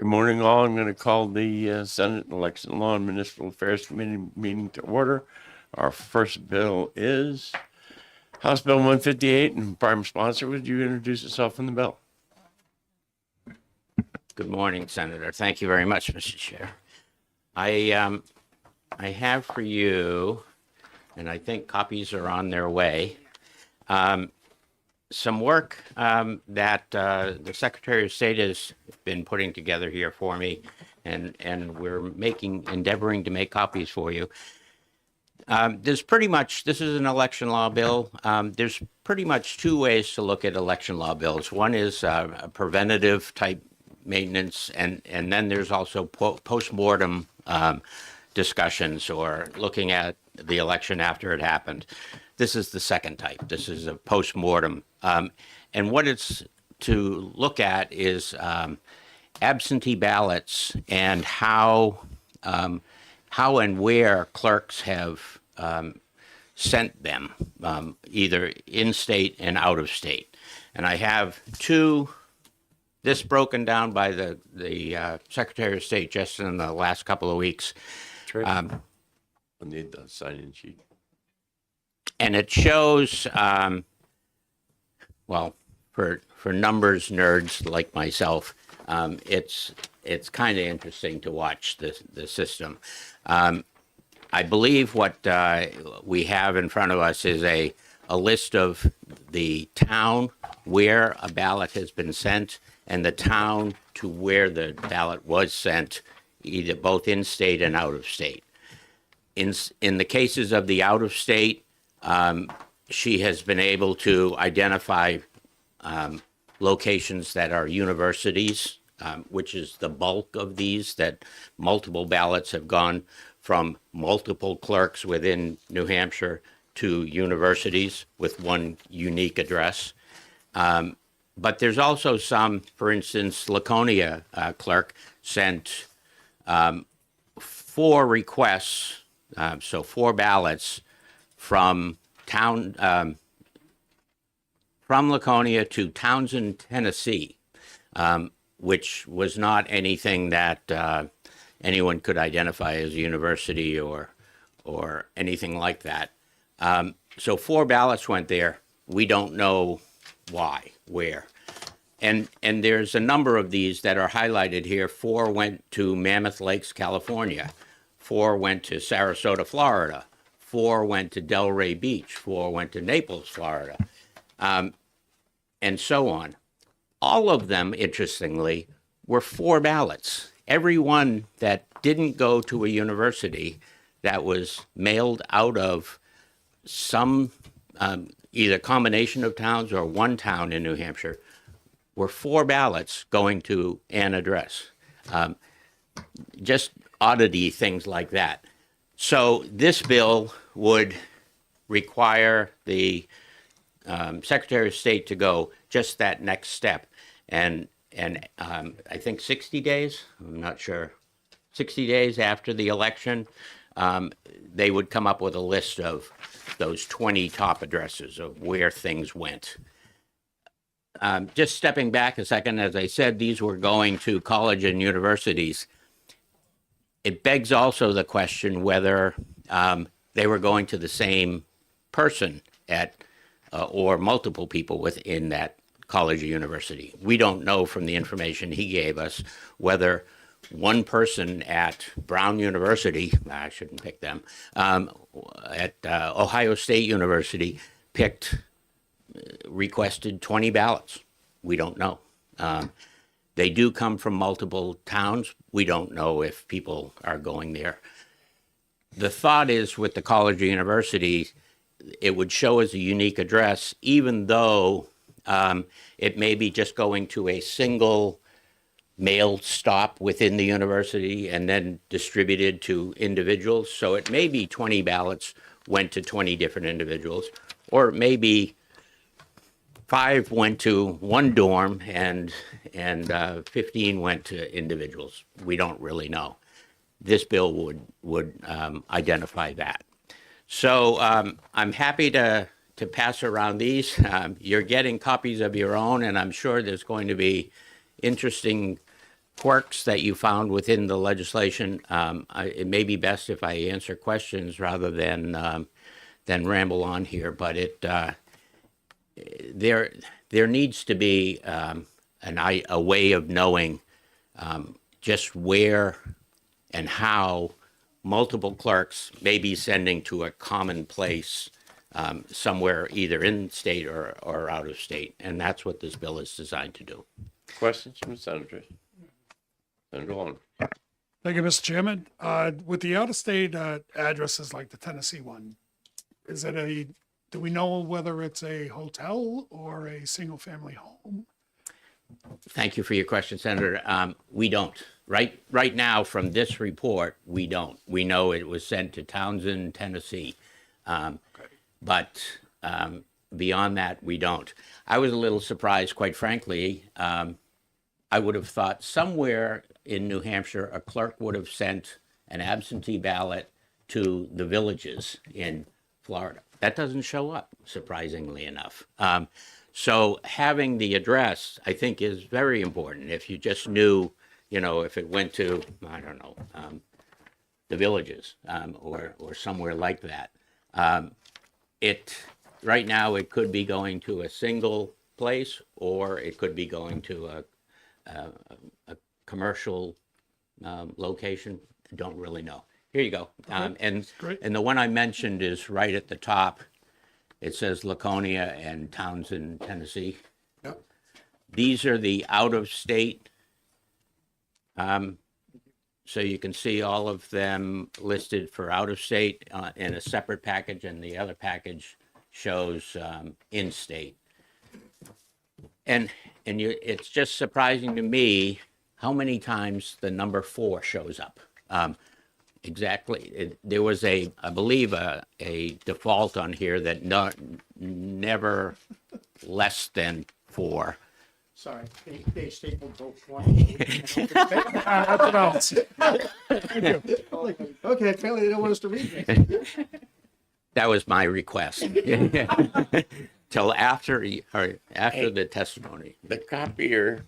Good morning, all. I'm going to call the Senate Election Law and Municipal Affairs Committee meeting to order. Our first bill is House Bill 158, and Prime Sponsor, would you introduce yourself in the bill? Good morning, Senator. Thank you very much, Mr. Chair. I have for you, and I think copies are on their way, some work that the Secretary of State has been putting together here for me, and we're endeavoring to make copies for you. This is an election law bill. There's pretty much two ways to look at election law bills. One is a preventative type maintenance, and then there's also post-mortem discussions or looking at the election after it happened. This is the second type. This is a post-mortem. And what it's to look at is absentee ballots and how and where clerks have sent them, either in-state and out-of-state. And I have this broken down by the Secretary of State just in the last couple of weeks. I need the sign-in sheet. And it shows, well, for numbers nerds like myself, it's kind of interesting to watch the system. I believe what we have in front of us is a list of the town where a ballot has been sent and the town to where the ballot was sent, either both in-state and out-of-state. In the cases of the out-of-state, she has been able to identify locations that are universities, which is the bulk of these, that multiple ballots have gone from multiple clerks within New Hampshire to universities with one unique address. But there's also some, for instance, Laconia clerk sent 4 requests, so 4 ballots from Laconia to Townsend, Tennessee, which was not anything that anyone could identify as a university or anything like that. So 4 ballots went there. We don't know why, where. And there's a number of these that are highlighted here. 4 went to Mammoth Lakes, California. 4 went to Sarasota, Florida. 4 went to Delray Beach. 4 went to Naples, Florida, and so on. All of them, interestingly, were 4 ballots. Every one that didn't go to a university that was mailed out of some either combination of towns or one town in New Hampshire were 4 ballots going to an address. Just oddity things like that. So this bill would require the Secretary of State to go just that next step. And I think 60 days, I'm not sure, 60 days after the election, they would come up with a list of those 20 top addresses of where things went. Just stepping back a second, as I said, these were going to college and universities. It begs also the question whether they were going to the same person or multiple people within that college or university. We don't know from the information he gave us whether one person at Brown University, I shouldn't pick them, at Ohio State University requested 20 ballots. We don't know. They do come from multiple towns. We don't know if people are going there. The thought is with the college or university, it would show as a unique address, even though it may be just going to a single mail stop within the university and then distributed to individuals. So it may be 20 ballots went to 20 different individuals, or it may be 5 went to one dorm and 15 went to individuals. We don't really know. This bill would identify that. So I'm happy to pass around these. You're getting copies of your own, and I'm sure there's going to be interesting quirks that you found within the legislation. It may be best if I answer questions rather than ramble on here, but there needs to be a way of knowing just where and how multiple clerks may be sending to a common place somewhere either in state or out of state. And that's what this bill is designed to do. Questions from the senators? Senator Long. Thank you, Mr. Chairman. With the out-of-state addresses like the Tennessee one, is it do we know whether it's a hotel or a single-family home? Thank you for your question, Senator. We don't. Right now, from this report, we don't. We know it was sent to Townsend, Tennessee. But beyond that, we don't. I was a little surprised, quite frankly. I would have thought somewhere in New Hampshire, a clerk would have sent an absentee ballot to the villages in Florida. That doesn't show up, surprisingly enough. So having the address, I think, is very important. If you just knew, if it went to, I don't know, the villages or somewhere like that. Right now, it could be going to a single place, or it could be going to a commercial location. I don't really know. Here you go. And the one I mentioned is right at the top. It says Laconia and Townsend, Tennessee. Yep. These are the out-of-state. So you can see all of them listed for out-of-state in a separate package, and the other package shows in-state. And it's just surprising to me how many times the number 4 shows up. Exactly. There was I believe, a default on here that never less than 4. Sorry, they stapled both one. That's what else. Okay, apparently they don't want us to read it. That was my request. Till after the testimony. The copier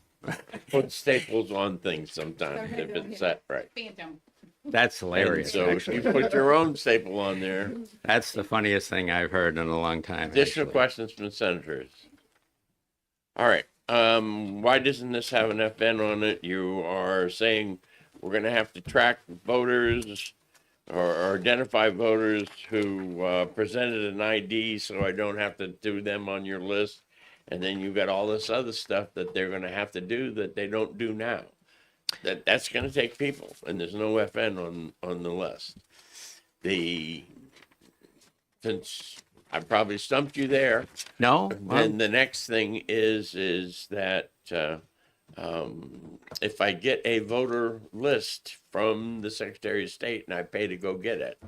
puts staples on things sometimes if it's set right. Phantom. That's And hilarious. so if you actually. put your own staple on there. That's the funniest thing I've heard in a long time. Additional actually. questions from the senators? All right. Why doesn't this have an FN on it? You are saying we're going to have to track voters or identify voters who presented an ID, so I don't have to do them on your list. And then you got all this other stuff that they're going to have to do that they don't do now. That's going to take people, and there's no FN on the list. Since I probably stumped you there, No? then the next thing is that if I get a voter list from the Secretary of State and I pay to go get it,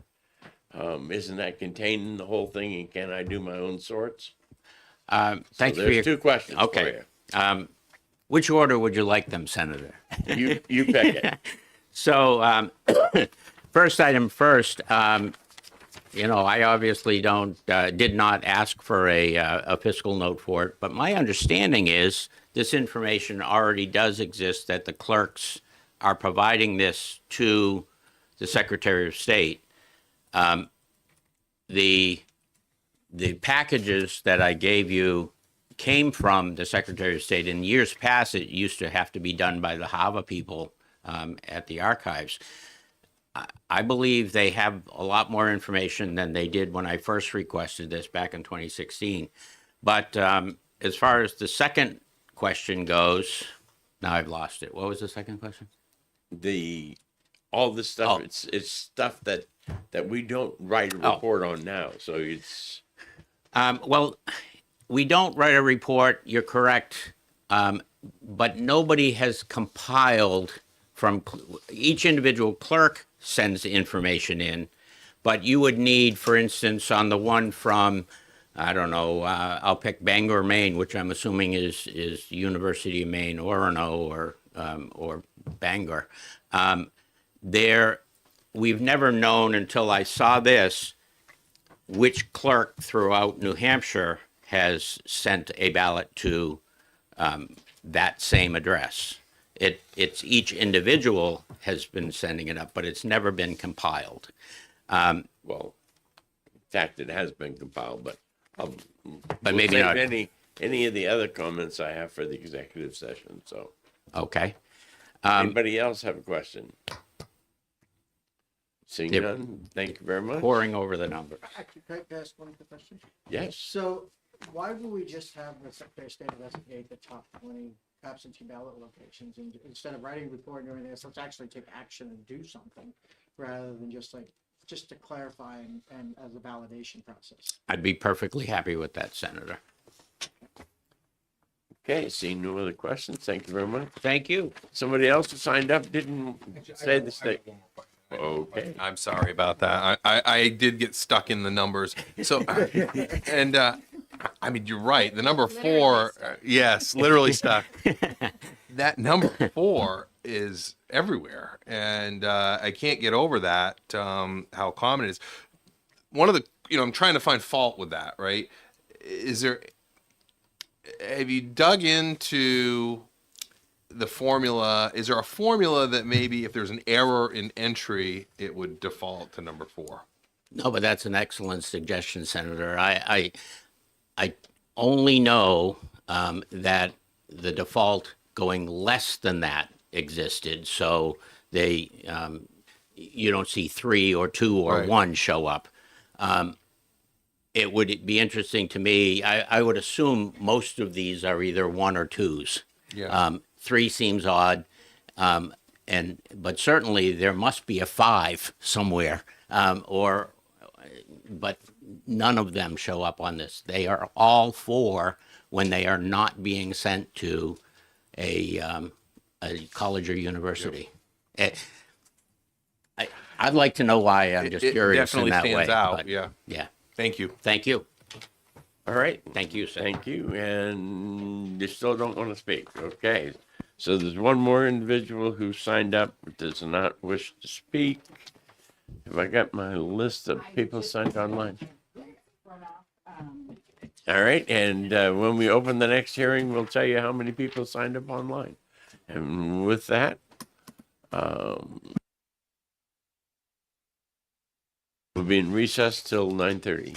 isn't that contained in the whole thing, and can I do my own sorts? Thank So you for your... there's 2 questions Okay. Which order would you like them, Senator? for you. You pick it. So, first item first, I obviously did not ask for a fiscal note for it, but my understanding is this information already does exist, that the clerks are providing this to the Secretary of State. The packages that I gave you came from the Secretary of State. In years past, it used to have to be done by the HAVA people at the archives. I believe they have a lot more information than they did when I first requested this back in 2016. But as far as the second question goes, now I've lost it. What was the second question? All this stuff, Oh. it's stuff that we don't write a report on now. So it's Well, we don't write a report, you're correct, but nobody has compiled from each individual clerk sends information in, but you would need, for instance, on the one from, I don't know, I'll pick Bangor, Maine, which I'm assuming is University of Maine, Orono, or Bangor. We've never known until I saw this which clerk throughout New Hampshire has sent a ballot to that same address. It's each individual has been sending it up, but it's never been compiled. Well, in fact, it has been compiled, but I'll, But we'll maybe save not. any of the other comments I have for the executive session. So, Okay. anybody else have a question? Seeing They're none, thank you very much. Pouring over the number. Actually, can I ask one quick question? Yes. So why would we just have the Secretary of State investigate the top 20 absentee ballot locations, and instead of writing a report and doing this, let's actually take action and do something rather than just to clarify and as a validation process? I'd be perfectly happy with that, Senator. Okay, seeing no other questions, thank you very much. Thank you. Somebody else who signed up didn't say the state. Okay. I'm sorry about that. I did get stuck in the numbers. So, and I mean, you're right. The number four, yes, literally stuck. That number four is everywhere, and I can't get over that. How common it is. One of the, I'm trying to find fault with that. Right? Have you dug into the formula? Is there a formula that maybe if there's an error in entry, it would default to number four? No, but that's an excellent suggestion, Senator. I only know that the default going less than that existed, so they you don't see 3 or 2 or Right. 1 show up. It would be interesting to me. I would assume most of these are either 1 or 2s. Yeah. 3 seems odd, but certainly there must be a 5 somewhere, but none of them show up on this. They are all 4 when they are not being sent to a college or university. I'd like to know why. I'm just It curious in definitely that stands way. out. but Yeah. Yeah. Thank you. Thank you. All right. Thank you, sir. Thank you. And you still don't want to speak. Okay. So there's one more individual who signed up but does not wish to speak. Have I got my list of people signed online? All right. And when we open the next hearing, we'll tell you how many people signed up online. And with that, we'll be in recess till 9:30.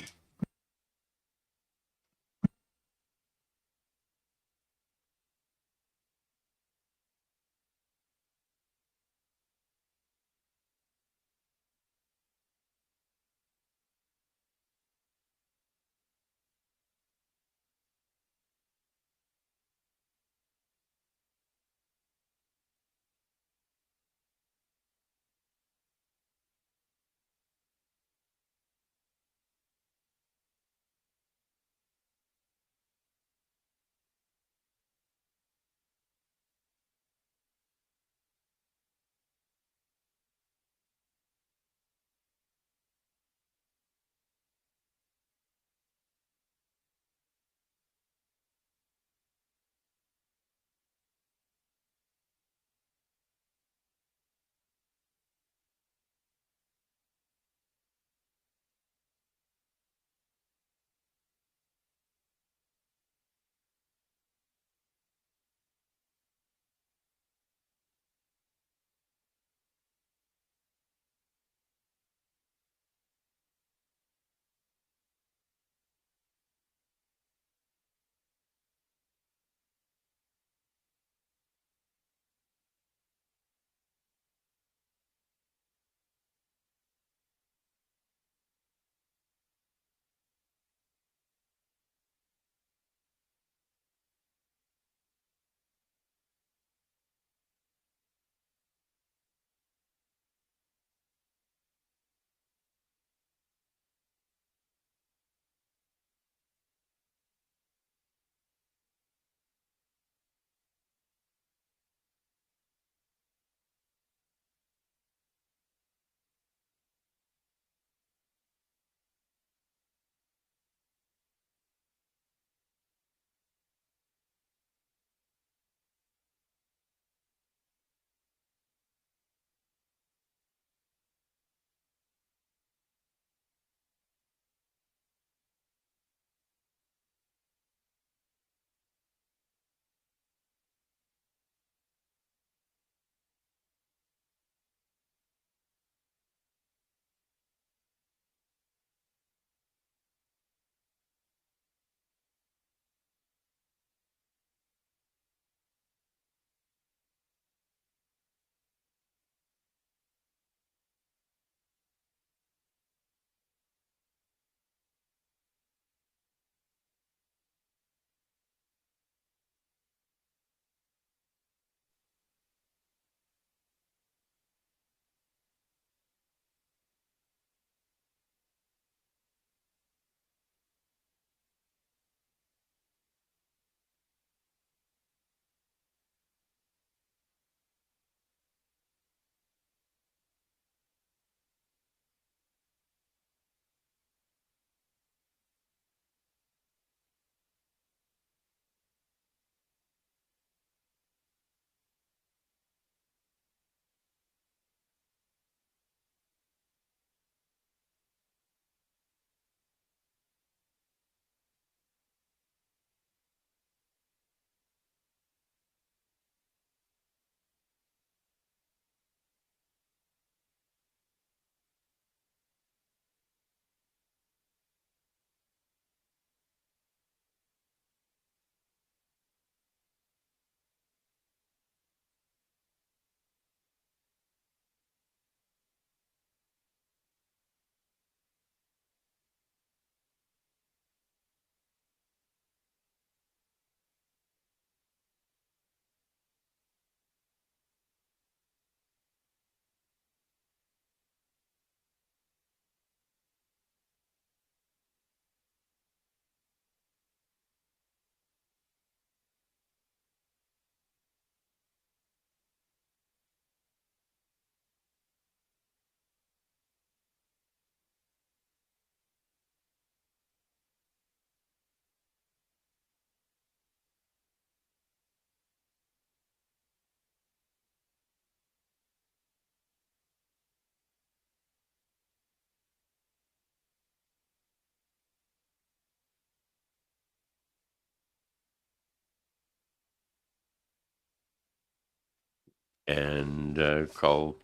and call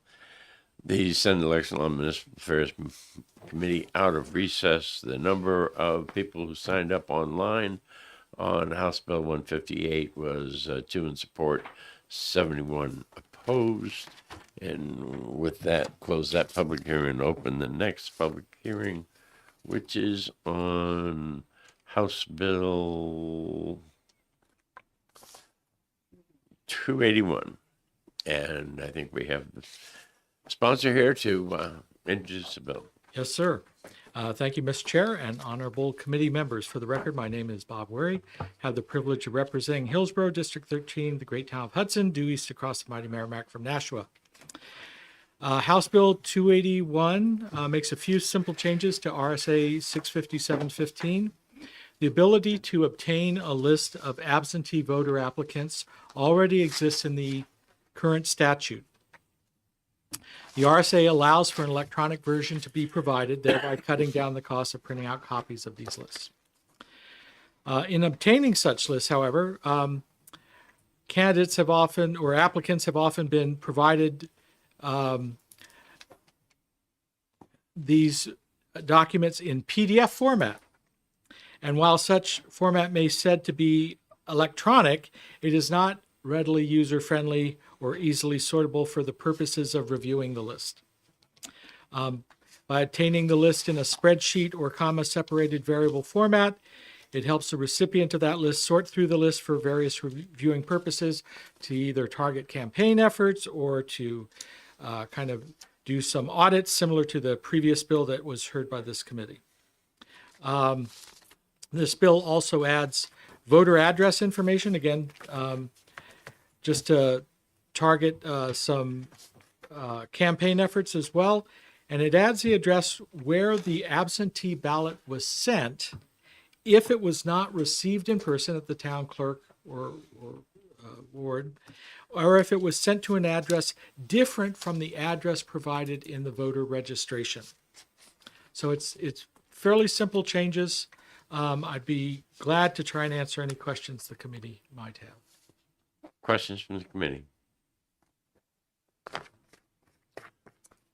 the Senate Election Law Municipal Affairs Committee out of recess. The number of people who signed up online on House Bill 158 was 2 in support, 71 opposed. And with that, close that public hearing and open the next public hearing, which is on House Bill 281. And I think we have the sponsor here to introduce the bill. Yes, sir. Thank you, Mr. Chair and honorable committee members. For the record, my name is Bob Wary. Have the privilege of representing Hillsborough, District 13, the great town of Hudson, due east across the mighty Merrimack from Nashua. House Bill 281 makes a few simple changes to RSA 657-15. The ability to obtain a list of absentee voter applicants already exists in the current statute. The RSA allows for an electronic version to be provided, thereby cutting down the cost of printing out copies of these lists. In obtaining such lists, however, candidates have often, or applicants have often been provided these documents in PDF format. And while such format may be said to be electronic, it is not readily user-friendly or easily sortable for the purposes of reviewing the list. By obtaining the list in a spreadsheet or comma-separated variable format, it helps the recipient of that list sort through the list for various reviewing purposes to either target campaign efforts or to kind of do some audits similar to the previous bill that was heard by this committee. This bill also adds voter address information, again, just to target some campaign efforts as well. And it adds the address where the absentee ballot was sent if it was not received in person at the town clerk or ward, or if it was sent to an address different from the address provided in the voter registration. So it's fairly simple changes. I'd be glad to try and answer any questions the committee might have. Questions from the committee?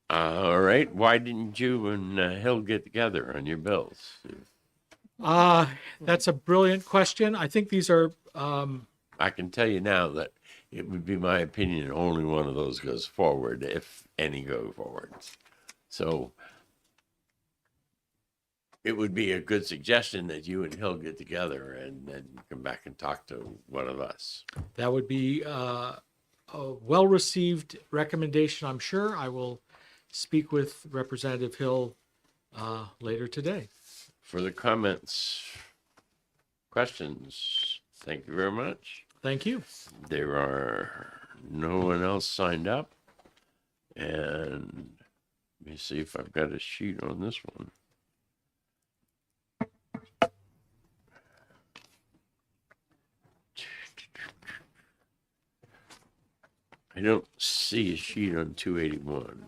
All right. Why didn't you and Hill get together on your bills? That's a brilliant question. I think these are, I can tell you now that it would be my opinion only one of those goes forward, if any go forward. So it would be a good suggestion that you and Hill get together and then come back and talk to one of us. that would be a well-received recommendation, I'm sure. I will speak with Representative Hill later today. Further comments, questions? Thank you very much. Thank you. There are no one else signed up. And let me see if I've got a sheet on this one. I don't see a sheet on 281.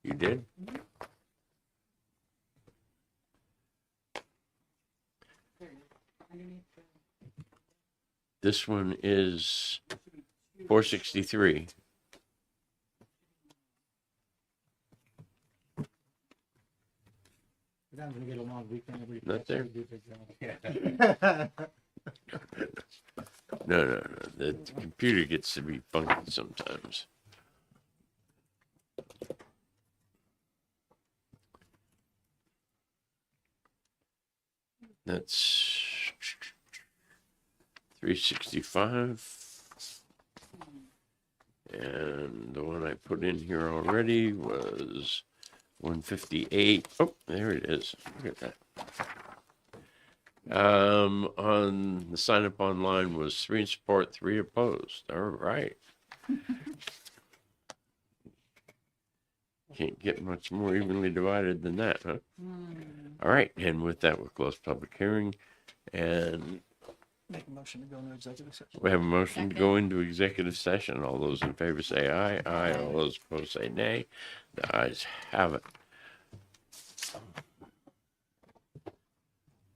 You did? This one is 463. We're not gonna get a long weekend. Everybody Not there? do their job. No. The computer gets to be funky sometimes. That's 365. And the one I put in here already was 158. Oh, there it is. Look at that. On the sign up online was 3 in support, 3 opposed. All right. Can't get much more evenly divided than that, huh? All right. And with that, we'll close public hearing. And Make a motion to go into executive session. we have a motion to go into executive session. All those in favor say aye. Aye. All those opposed say nay. The ayes have it.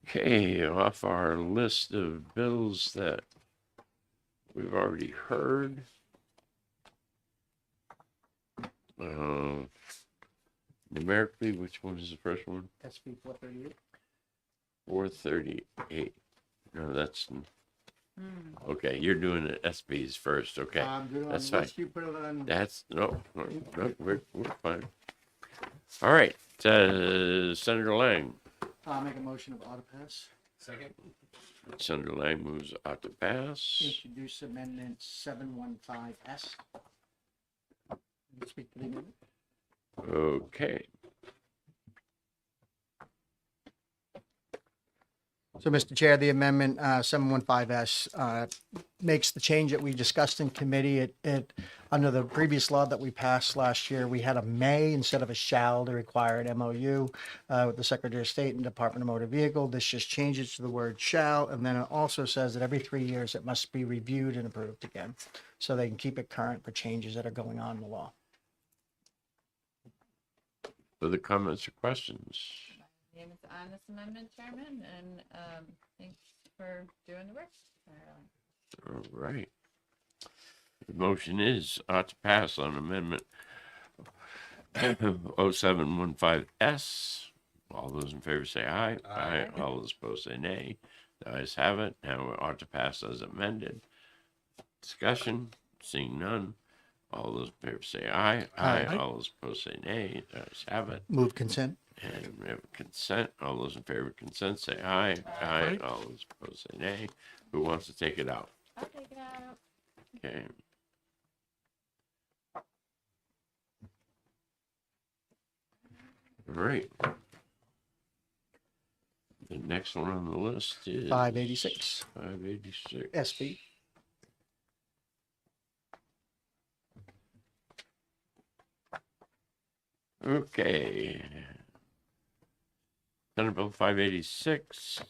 Okay, off our list of bills that we've already heard. Numerically, which one is the first one? SB 438. 438. No, that's okay. You're doing the SBs first. Okay, I'm good on that's the fine. list you put it on. That's no, we're fine. All right, Senator Lang. I'll make a motion of auto pass. Senator Lang moves ought to pass. Introduce amendment 715S. Speak to the amendment. Okay. So, Mr. Chair, the amendment 715S makes the change that we discussed in committee. It under the previous law that we passed last year, we had a may instead of a shall to require an MOU with the Secretary of State and Department of Motor Vehicle. This just changes to the word shall, and then it also says that every 3 years it must be reviewed and approved again, so they can keep it current for changes that are going on in the law. Further comments or questions? Name is on this amendment, Chairman, and thanks for doing the work. All right. The motion is ought to pass on amendment 0715S. All those in favor say aye. Aye. All those opposed say nay. The ayes have it. Now it ought to pass as amended. Discussion, seeing none. All those in favor say aye. Aye. Aye. All those opposed say nay. The ayes have it. Move consent. And we have consent. All those in favor of consent say aye. Aye. All those opposed say nay. Who wants to take it out? I'll take it out. Okay. All right. The next one on the list is 586. 586. SB. Okay. Senate Bill 586.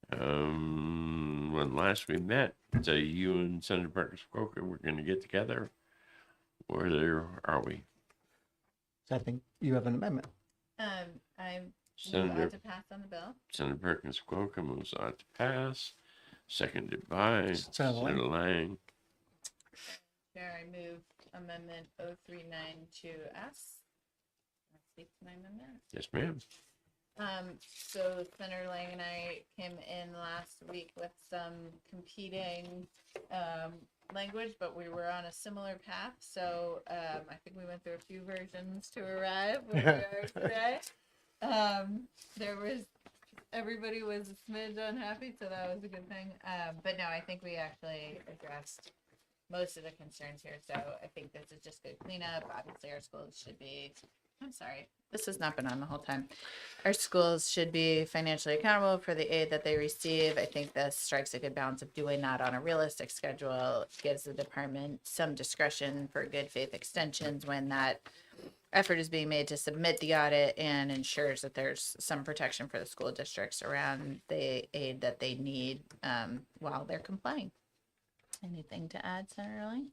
When last we met, you and Senator Parker Spoker were going to get together. Where are we? I think you have an amendment. I move Senator out to pass on the bill. Senator Perkins Quokka moves on to pass. Seconded by Senator Lang. Senator Lang. Chair, I move amendment 0392S. I'll speak to my amendment. Yes, ma'am. So Senator Lang and I came in last week with some competing language, but we were on a similar path. So I think we went through a few versions to arrive where we are today. Everybody was a smidge unhappy, so that was a good thing. But no, I think we actually addressed most of the concerns here. So I think this is just good cleanup. Obviously, our schools should be. I'm sorry, this has not been on the whole time. Our schools should be financially accountable for the aid that they receive. I think this strikes a good balance of doing that on a realistic schedule, gives the department some discretion for good faith extensions when that effort is being made to submit the audit, and ensures that there's some protection for the school districts around the aid that they need while they're complying. Anything to add, Senator Lang?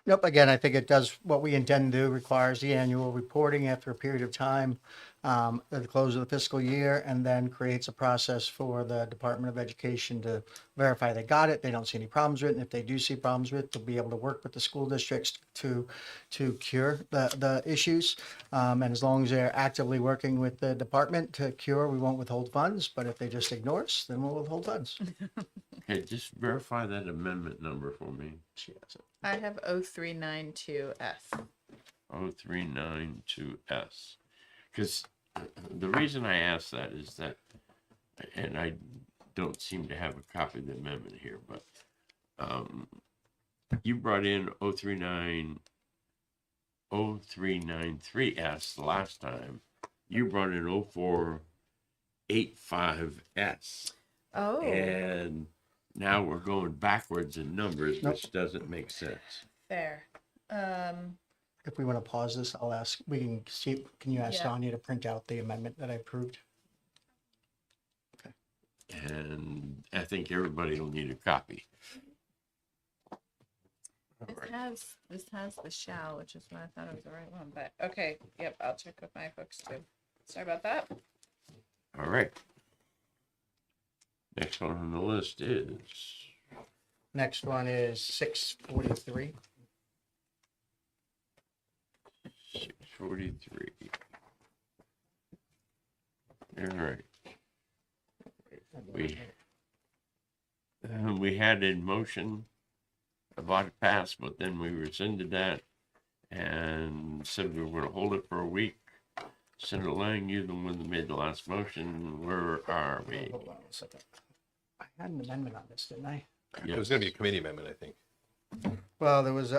Nope, again, I think it does what we intend to do, requires the annual reporting after a period of time at the close of the fiscal year, and then creates a process for the Department of Education to verify they got it, they don't see any problems with it, and if they do see problems with it, they'll be able to work with the school districts to cure the issues. And as long as they're actively working with the department to cure, we won't withhold funds, but if they just ignore us, then we'll withhold funds. Okay, just verify that amendment number for me. I have 0392S. 0392S. Because the reason I asked that is that, and I don't seem to have a copy of the amendment here, but you brought in 0393S the last time. You brought in 0485S. Oh. And now we're going backwards in numbers, which doesn't make sense. Fair. If we want to pause this, I'll ask, we can see, can you ask Yeah. Tanya to print out the amendment that I approved? And I think everybody will need a copy. This has the shall, which is why I thought it was the right one, but okay, yep, I'll check with my folks too. Sorry about that. All right. Next one on the list is Next one is 643. 43. All right. We had a motion about to pass, but then we rescinded that and said we were going to hold it for a week. Senator Lang, you the one that made the last motion. Where are we? Hold on a second. I had an amendment on this, didn't I? It was going to be a committee amendment, I think. Well, there was,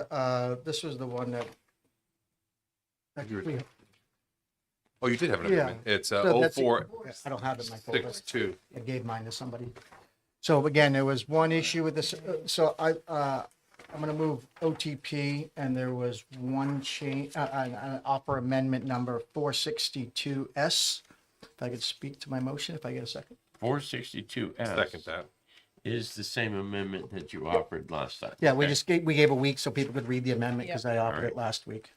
this was the one that. Oh, you did have an Yeah. amendment. It's So that's it. 0462. I don't have it in my folder. I gave mine to somebody. So again, there was one issue with this, so I'm gonna move OTP, and there was one change, an offer amendment number 462S. If I could speak to my motion, if I get a second. 462S Second that. is the same amendment that you offered last time. Yeah, we Okay. just we gave a week so people could read the amendment, because I offered Alright. it last week.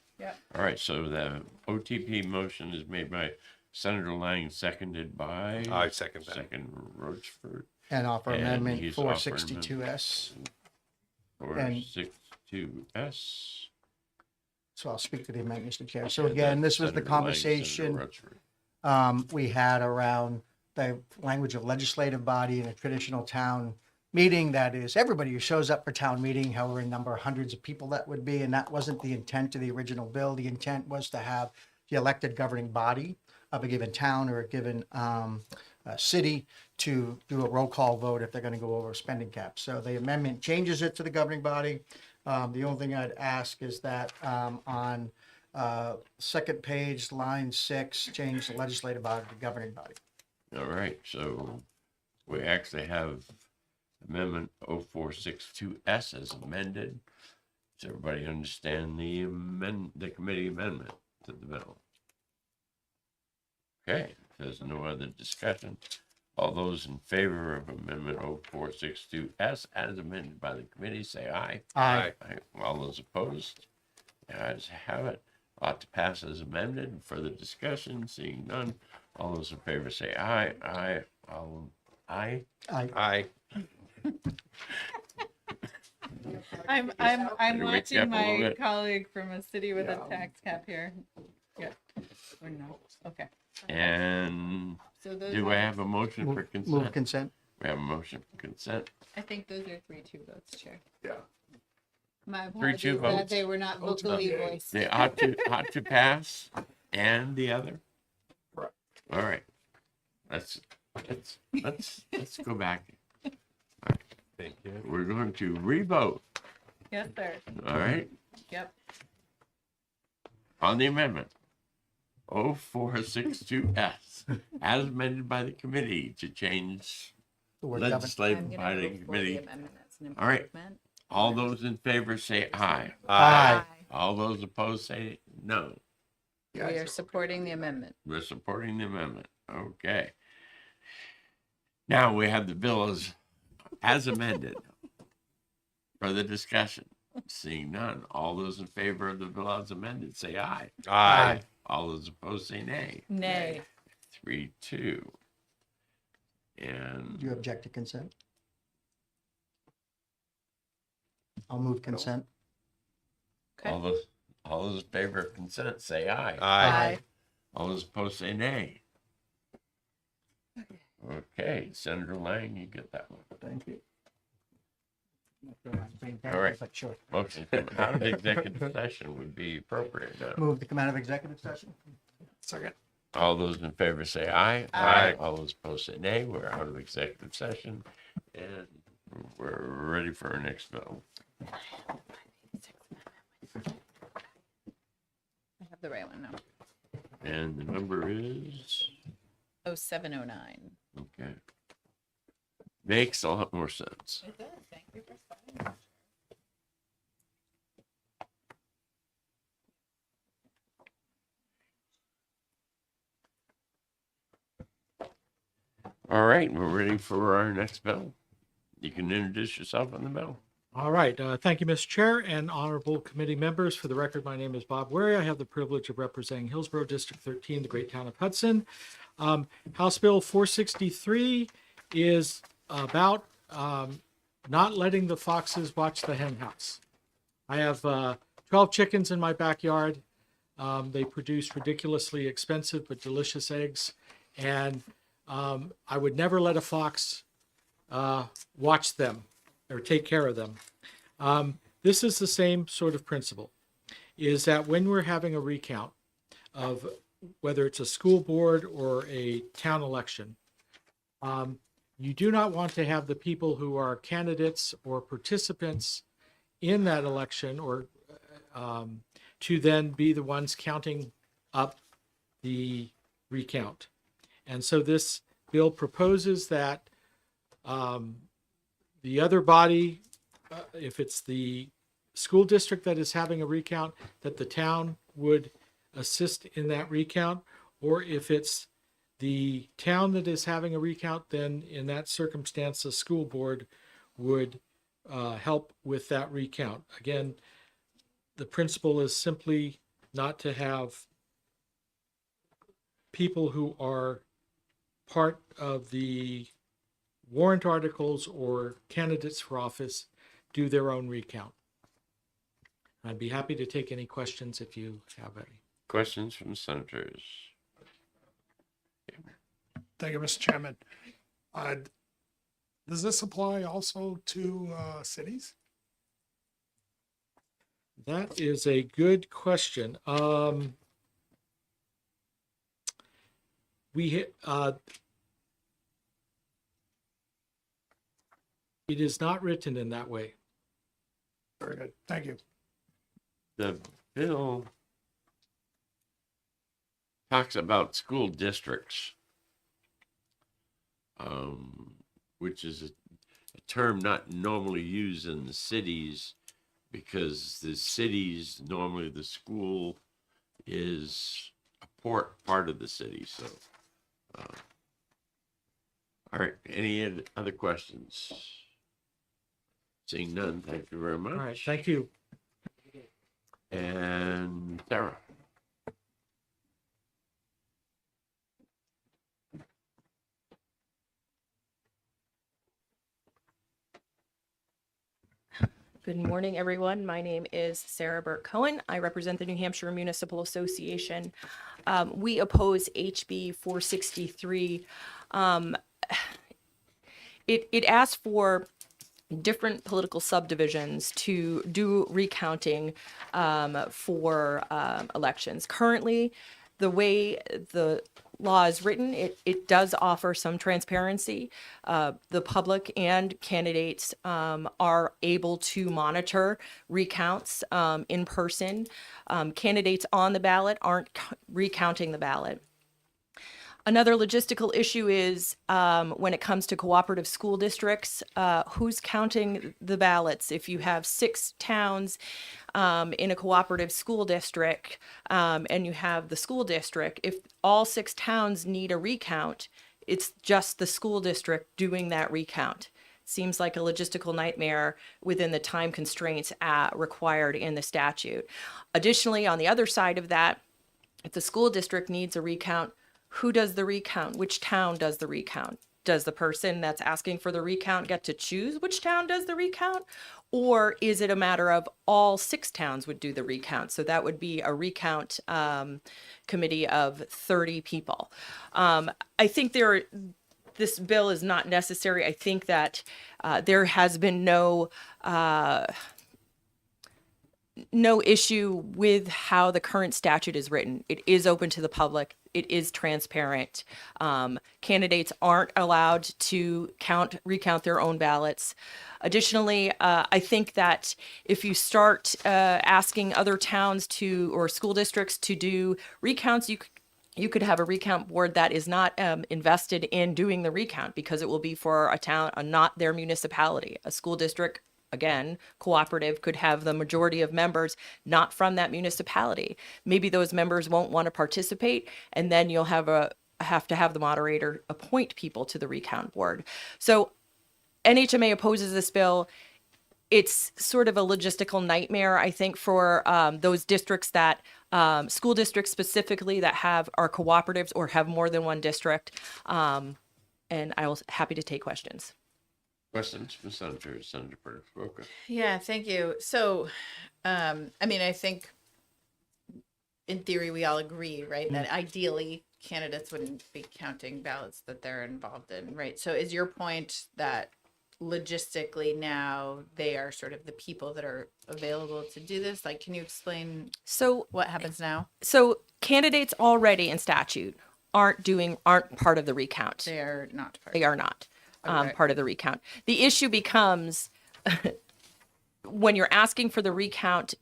All right, so the OTP motion is made by Senator Lang, seconded by I second that. Second Rochford. And offer And amendment he's offered 462S. 462S. So I'll speak to the amendment, Mr. Chair. So again, this was the Senator Lang, Senator conversation Rochford. we had around the language of legislative body in a traditional town meeting. That is, everybody who shows up for town meeting, however number, hundreds of people that would be, and that wasn't the intent of the original bill. The intent was to have the elected governing body of a given town or a given city to do a roll call vote if they're going to go over spending cap. So the amendment changes it to the governing body. The only thing I'd ask is that on second page, line 6, change the legislative body to governing body. All right, so we actually have Amendment 0462S as amended. Does everybody understand the committee amendment to the bill? Okay, if there's no other discussion. All those in favor of Amendment 0462S as amended by the committee, say aye. Aye. All those opposed? The ayes have it. Ought to pass as amended. Further discussion, seeing none. All those in favor say aye. Aye. All aye. Aye. Aye. I'm Better wake watching up a little my bit. colleague from a city with a tax cap here. Yeah. Or no. Okay. And So those do I are- have a motion for Move consent? consent. We have a motion for consent. I think those are 3-2 votes, Chair. Yeah. My 3-2 apologies that votes. they were not vocally voiced. They ought to pass and the other. Correct. All right. Let's go back. Thank you. We're going to revote. Yes, sir. All right. Yep. On the amendment 0462S as amended by the committee to change The word govern. legislative I'm gonna body vote for the committee. amendment. That's an All right. improvement. All those in favor say aye. Aye. All those opposed say no. We are supporting the amendment. We're supporting the amendment. Okay. Now we have the bill as amended. Further discussion. Seeing none. All those in favor of the bill as amended say aye. Aye. All those opposed say nay. Nay. 3-2. Do And you object to consent? I'll move consent. Okay. all those in favor of consent say aye. Aye. All those opposed say nay. Okay, Senator Lang, you get that one. Thank you. All right. But sure. Motion to come out of executive session would be appropriate. now. Move to come out of executive session. Second. All those in favor say aye. Aye. All those opposed say nay. We're out of executive session and we're ready for our next bill. I have the right one now. And the number is, 0709. okay. Makes a lot more sense. It does. Thank you for spelling. All right, we're ready for our next bill. You can introduce yourself on the bill. All right. Thank you, Mr. Chair and honorable committee members. For the record, my name is Bob Wary. I have the privilege of representing Hillsborough District 13, the great town of Hudson. House Bill 463 is about not letting the foxes watch the hen house. I have 12 chickens in my backyard. They produce ridiculously expensive but delicious eggs. And I would never let a fox watch them or take care of them. This is the same sort of principle, is that when we're having a recount of whether it's a school board or a town election, you do not want to have the people who are candidates or participants in that election or to then be the ones counting up the recount. And so this bill proposes that the other body, if it's the school district that is having a recount, that the town would assist in that recount, or if it's the town that is having a recount, then in that circumstance, the school board would help with that recount. Again, the principle is simply not to have people who are part of the warrant articles or candidates for office do their own recount. I'd be happy to take any questions if you have any. Questions from senators? Thank you, Mr. Chairman. Does this apply also to cities? That is a good question. It is not written in that way. Very good. Thank you. The bill talks about school districts, which is a term not normally used in the cities, because the cities, normally the school is a part of the city. So, all right, any other questions? Seeing none, thank you very much. All right, thank you. And Sarah. Good morning, everyone. My name is Sarah Burke Cohen. I represent the New Hampshire Municipal Association. We oppose HB 463. It asks for different political subdivisions to do recounting for elections. Currently, the way the law is written, it does offer some transparency. The public and candidates are able to monitor recounts in person. Candidates on the ballot aren't recounting the ballot. Another logistical issue is when it comes to cooperative school districts, who's counting the ballots? If you have 6 towns in a cooperative school district and you have the school district, if all 6 towns need a recount, it's just the school district doing that recount. Seems like a logistical nightmare within the time constraints required in the statute. Additionally, on the other side of that, if the school district needs a recount, who does the recount? Which town does the recount? Does the person that's asking for the recount get to choose which town does the recount? Or is it a matter of all 6 towns would do the recount? So that would be a recount committee of 30 people. I think this bill is not necessary. I think that there has been no issue with how the current statute is written. It is open to the public. It is transparent. Candidates aren't allowed to recount their own ballots. Additionally, I think that if you start asking other towns or school districts to do recounts, you could have a recount board that is not invested in doing the recount because it will be for a town, not their municipality. A school district, again, cooperative, could have the majority of members not from that municipality. Maybe those members won't want to participate, and then you'll have to have the moderator appoint people to the recount board. So NHMA opposes this bill. It's sort of a logistical nightmare, I think, for those districts that, school districts specifically, that are cooperatives or have more than one district. And I was happy to take questions. Questions from senators? Senator Perkins. Yeah, thank you. So, I mean, I think in theory, we all agree, right, that ideally candidates wouldn't be counting ballots that they're involved in, right? So is your point that logistically now they are sort of the people that are available to do this? Like, can you explain So what happens now? so candidates already in statute aren't part of the recount. They are not part. They are not Okay. part of the recount. The issue becomes when you're asking for the recount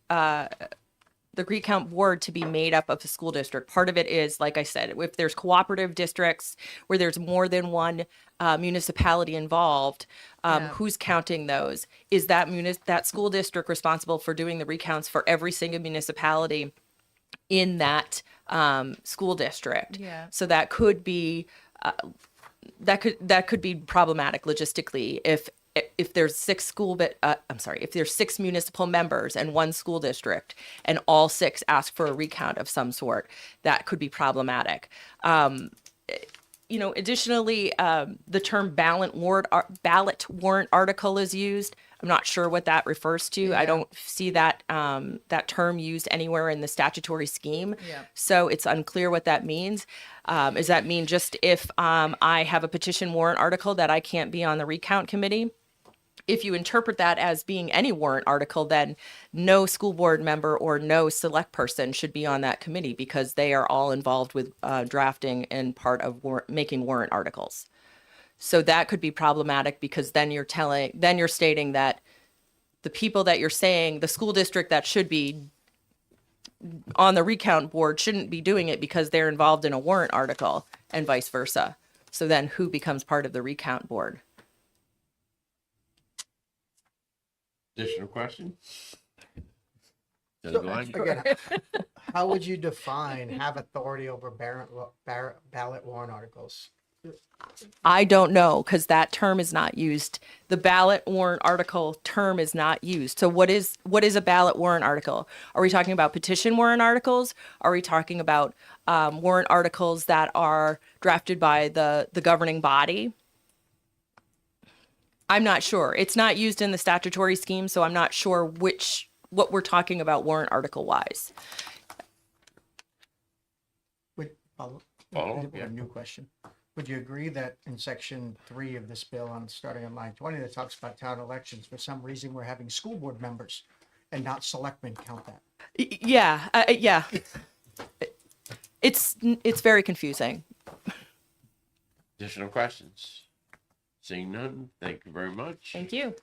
board to be made up of the school district. Part of it is, like I said, if there's cooperative districts where there's more than one municipality involved, Yeah. who's counting those? Is that school district responsible for doing the recounts for every single municipality in that school district? Yeah. So that could be that could be problematic logistically if there's if there's 6 municipal members and one school district and all 6 ask for a recount of some sort, that could be problematic. Additionally, the term ballot warrant article is used. I'm not sure what that refers to. I don't see that that term used anywhere in the statutory scheme. Yeah. So it's unclear what that means. Does that mean just if I have a petition warrant article that I can't be on the recount committee? If you interpret that as being any warrant article, then no school board member or no select person should be on that committee because they are all involved with drafting and part of making warrant articles. So that could be problematic because then you're stating that the people that you're saying, the school district that should be on the recount board shouldn't be doing it because they're involved in a warrant article and vice versa. So then who becomes part of the recount board? Additional question? So, Line? again, how would you define have authority over ballot warrant articles? I don't know because that term is not used. The ballot warrant article term is not used. So what is a ballot warrant article? Are we talking about petition warrant articles? Are we talking about warrant articles that are drafted by the governing body? I'm not sure. It's not used in the statutory scheme, so I'm not sure what we're talking about warrant article wise. Follow, A new question. Would you agree that in section 3 of this bill, starting on line 20, that talks about town elections, for some reason we're having school board members and not selectmen count that? Yeah. It's very confusing. Additional questions? Seeing none, thank you very much. Thank you.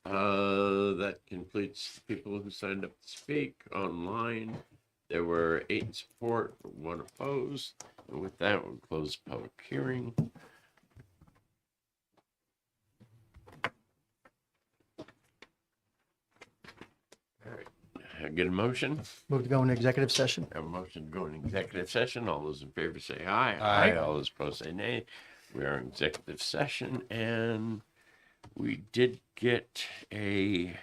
That completes the people who signed up to speak online. There were 8 in support, 1 opposed. And with that, we'll close the public hearing. All right, I get a motion? Move to go into executive session. Have a motion to go in executive session. All those in favor say aye. Aye. All those opposed say nay. We are in executive session and we did get a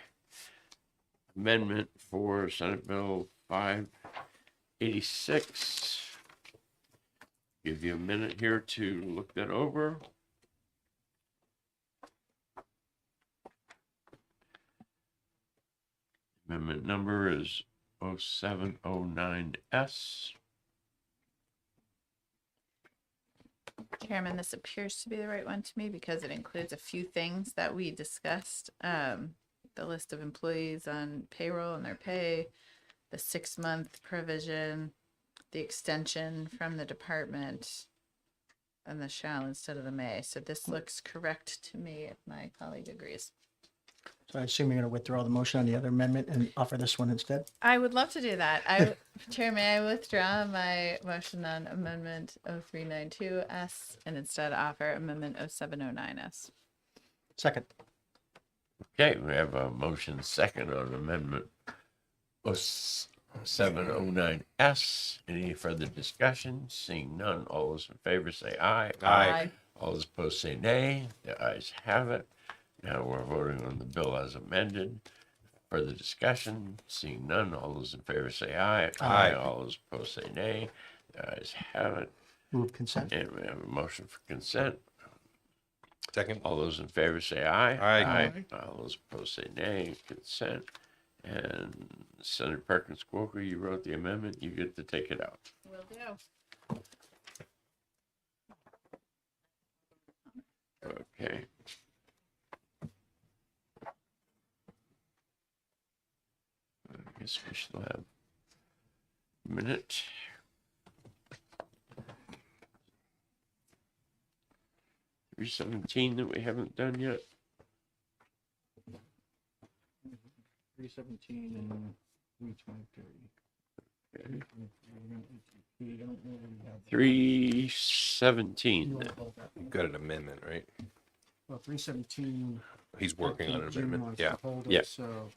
amendment for Senate Bill 586. Give you a minute here to look that over. Amendment number is 0709S. Chairman, this appears to be the right one to me because it includes a few things that we discussed. The list of employees on payroll and their pay, the 6-month provision, the extension from the department, and the shall instead of the may. So this looks correct to me if my colleague agrees. So I assume you're going to withdraw the motion on the other amendment and offer this one instead? I would love to do that. Chair, may I withdraw my motion on amendment 0392S and instead offer amendment 0709S? Second. Okay, we have a motion second on amendment 0709S. Any further discussion? Seeing none, all those in favor say aye. Aye. All those opposed say nay. The ayes have it. Now we're voting on the bill as amended. Further discussion? Seeing none, all those in favor say aye. Aye. All those opposed say nay. The ayes have it. Move consent. And we have a motion for consent. Second. All those in favor say aye. Aye. All those opposed say nay. Consent And Senator Perkins Walker, you wrote the amendment. You get to take it out. Will do. Okay. I guess we still have a minute. $317 that we haven't done yet. 317 and 323. Okay. You don't really have. 317. You want to hold that one? You've got an amendment, right? Well, 317. He's working on an Jim amendment. wants to Yeah. hold it, Yeah. So.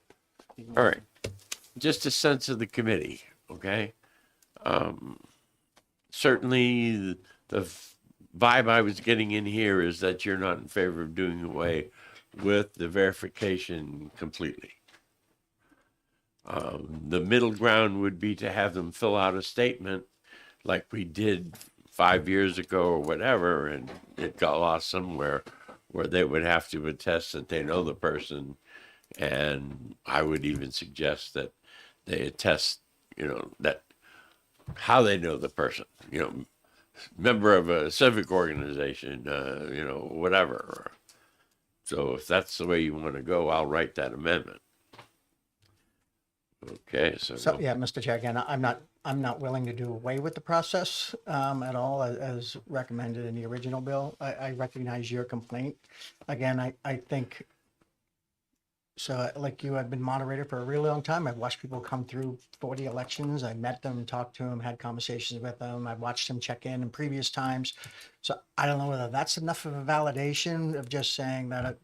he All right. wants Just a sense of the committee, okay? Certainly the vibe I was getting in here is that you're not in favor of doing away with the verification completely. The middle ground would be to have them fill out a statement like we did 5 years ago or whatever, and it got lost somewhere, where they would have to attest that they know the person. And I would even suggest that they attest, that how they know the person, member of a civic organization, whatever. So if that's the way you want to go, I'll write that amendment. Okay, so So, yeah, Mr. Chair, again, I'm not willing to do away with the process at all as recommended in the original bill. I recognize your complaint. Again, I think, so like you, I've been moderator for a really long time. I've watched people come through 40 elections. I met them, talked to them, had conversations with them. I've watched them check in previous times. So I don't know whether that's enough of a validation of just saying that,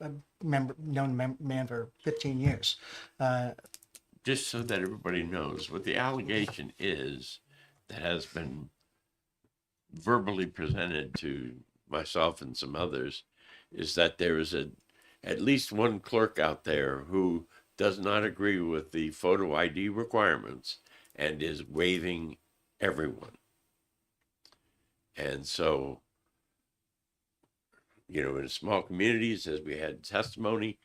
I've known man for 15 years. just so that everybody knows what the allegation is that has been verbally presented to myself and some others is that there is at least one clerk out there who does not agree with the photo ID requirements and is waiving everyone. And so, in small communities, as we had testimony,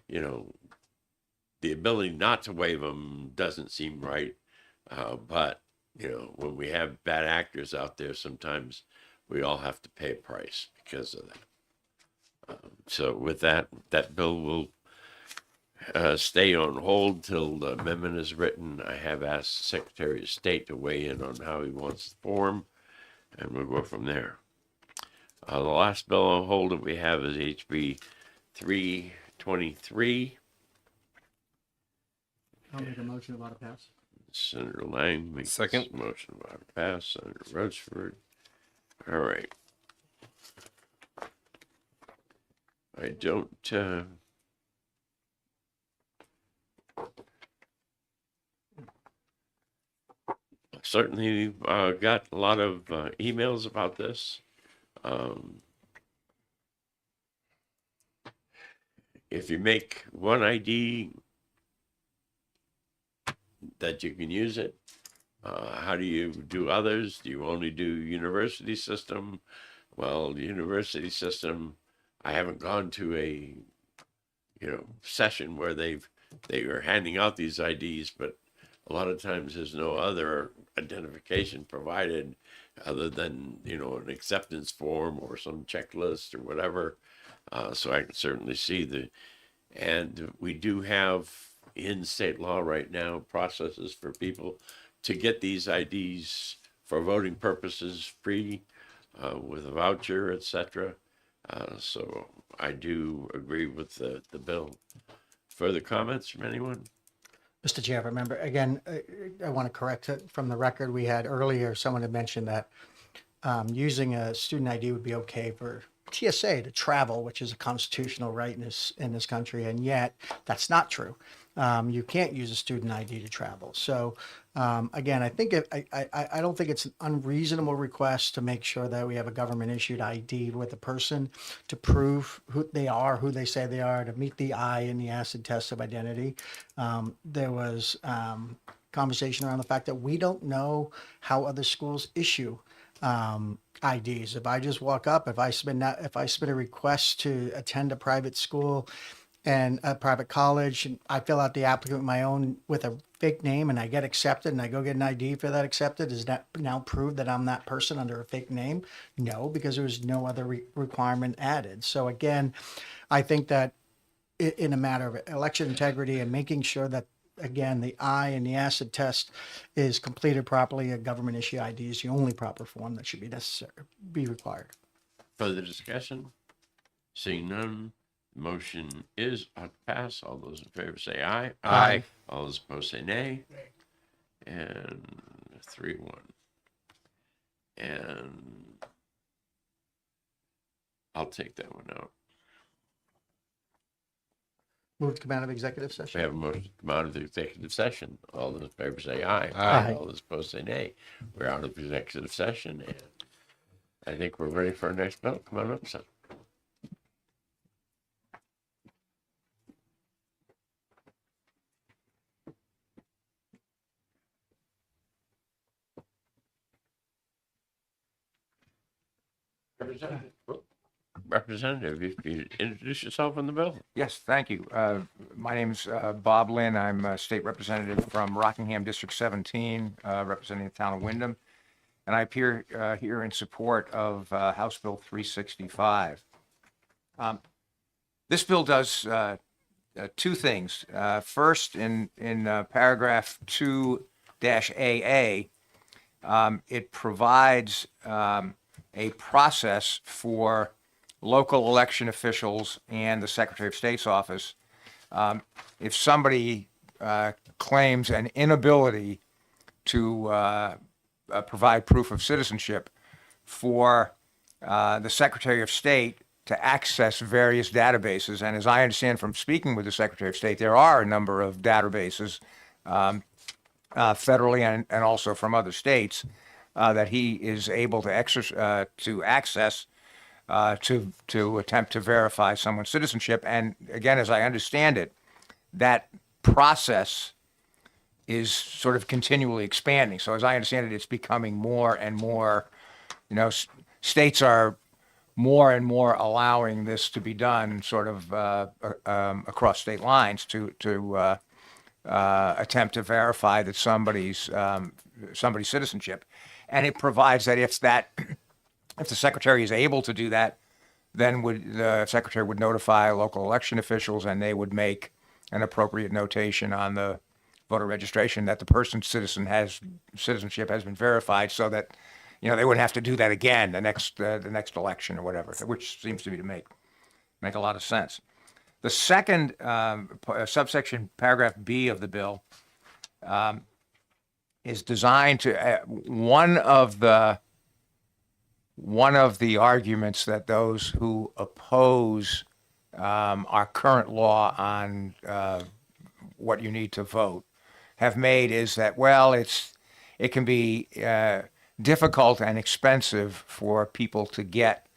the ability not to waive them doesn't seem right. But, when we have bad actors out there, sometimes we all have to pay a price because of that. So with that bill will stay on hold till the amendment is written. I have asked the Secretary of State to weigh in on how he wants the form, and we'll go from there. The last bill on hold that we have is HB 323. I'll make a motion about a pass. Senator Lang makes Second. a motion about a pass. Senator Rochford. All right. I don't. Certainly got a lot of emails about this. If you make one ID that you can use it, how do you do others? Do you only do university system? Well, the university system, I haven't gone to a session where they are handing out these IDs, but a lot of times there's no other identification provided other than an acceptance form or some checklist or whatever. So I can certainly see and we do have in state law right now processes for people to get these IDs for voting purposes free with a voucher, etc. So I do agree with the bill. Further comments from anyone? Mr. Chair, remember, again, I want to correct it from the record. We had earlier, someone had mentioned that using a student ID would be okay for TSA to travel, which is a constitutional right in this country, and yet that's not true. You can't use a student ID to travel. So again, I think I don't think it's an unreasonable request to make sure that we have a government issued ID with a person to prove who they are, who they say they are, to meet the I in the acid test of identity. There was conversation around the fact that we don't know how other schools issue IDs. If I just walk up, if I submit a request to attend a private school and a private college, and I fill out the applicant with my own with a fake name, and I get accepted, and I go get an ID for that accepted, is that now prove that I'm that person under a fake name? No, because there was no other requirement added. So again, I think that in a matter of election integrity and making sure that, again, the eye and the acid test is completed properly, a government issue ID is the only proper form that should be required. Further discussion? Seeing none, the motion is on pass. All those in favor say aye. Aye. All those opposed say nay. And 3-1. And I'll take that one out. Move to come out of executive We session. have a motion to come out of the executive session. All those in favor say aye. Aye. All those opposed say nay. We're out of executive session, and I think we're ready for our next bill. Come on up, son. Representative, if you introduce yourself on the bill. Yes, thank you. My name's Bob Lynn. I'm a state representative from Rockingham District 17, representing the town of Wyndham. And I appear here in support of House Bill 365. This bill does two things. First, in paragraph 2-AA, it provides a process for local election officials and the Secretary of State's office. If somebody claims an inability to provide proof of citizenship, for the Secretary of State to access various databases. And as I understand from speaking with the Secretary of State, there are a number of databases federally and also from other states that he is able to access to attempt to verify someone's citizenship. And again, as I understand it, that process is sort of continually expanding. So as I understand it, it's becoming more and more, states are more and more allowing this to be done sort of across state lines to attempt to verify that somebody's citizenship. And it provides that if the secretary is able to do that, then the secretary would notify local election officials, and they would make an appropriate notation on the voter registration that the person's citizenship has been verified, so that they wouldn't have to do that again the next election or whatever, which seems to me to make a lot of sense. The second subsection, paragraph B of the bill, is designed to one of the arguments that those who oppose our current law on what you need to vote have made is that, well, it can be difficult and expensive for people to get